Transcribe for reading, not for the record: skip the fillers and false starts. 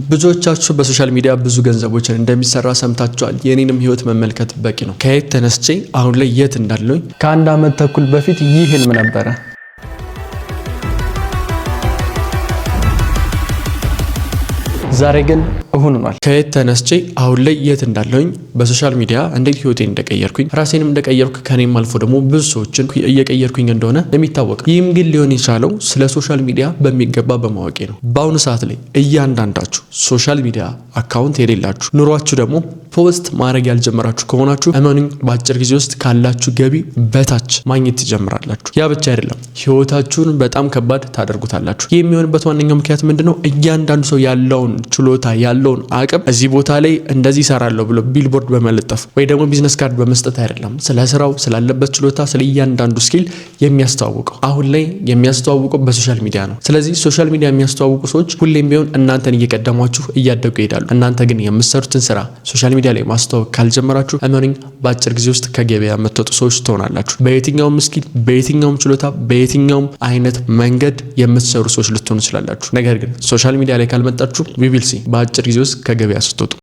ብዙዎቻችሁ በሶሻል ሚዲያ ብዙ ገንዘቦችን እንደሚሰራ ሰምታችኋል። የኔንም ህይወት መመልከት በቂ ነው። ከየት ተነስቼ አሁን ላይ የት እንዳለሁኝ ከአንድ ዓመት ተኩል በፊት ይህ ህልም ነበረ። ዛሬ ግን እሁን ሆኗል። ከየት ተነስቼ አሁን ላይ የት እንዳለሁኝ በሶሻል ሚዲያ እንዴት ህይወቴን እንደቀየርኩኝ ራሴንም እንደቀየርኩ ከኔም አልፎ ደግሞ ብዙ ሰዎችን እየቀየርኩኝ እንደሆነ የሚታወቅ። ይህም ግን ሊሆን የቻለው ስለ ሶሻል ሚዲያ በሚገባ በማወቄ ነው። በአሁኑ ሰዓት ላይ እያንዳንዳችሁ ሶሻል ሚዲያ አካውንት የሌላችሁ ኑሯችሁ ደግሞ ፖስት ማድረግ ያልጀመራችሁ ከሆናችሁ እመኑኝ በአጭር ጊዜ ውስጥ ካላችሁ ገቢ በታች ማግኘት ትጀምራላችሁ። ያ ብቻ አይደለም ህይወታችሁን በጣም ከባድ ታደርጉታላችሁ። ይህ የሚሆንበት ዋነኛው ምክንያት ምንድነው? እያንዳንዱ ሰው ያለውን ችሎታ ያለውን አቅም እዚህ ቦታ ላይ እንደዚህ ይሰራለሁ ብሎ ቢልቦርድ በመለጠፍ ወይ ደግሞ ቢዝነስ ካርድ በመስጠት አይደለም ስለ ስራው ስላለበት ችሎታ ስለ እያንዳንዱ ስኪል የሚያስተዋውቀው። አሁን ላይ የሚያስተዋውቀው በሶሻል ሚዲያ ነው። ስለዚህ ሶሻል ሚዲያ የሚያስተዋውቁ ሰዎች ሁሌም ቢሆን እናንተን እየቀደሟችሁ እያደጉ ይሄዳሉ። እናንተ ግን የምትሰሩትን ስራ ሶሻል ሚዲያ ላይ ማስተዋወቅ ካልጀመራችሁ እመኑኝ በአጭር ጊዜ ውስጥ ከገበያ የምትወጡ ሰዎች ትሆናላችሁ። በየትኛውም ስኪል በየትኛውም ችሎታ በየትኛውም አይነት መንገድ የምትሰሩ ሰዎች ልትሆኑ ትችላላችሁ። ነገር ግን ሶሻል ሚዲያ ላይ ካልመጣችሁ ዊል ሲ በአጭር ጊዜ ውስጥ ከገበያ ስትወጡ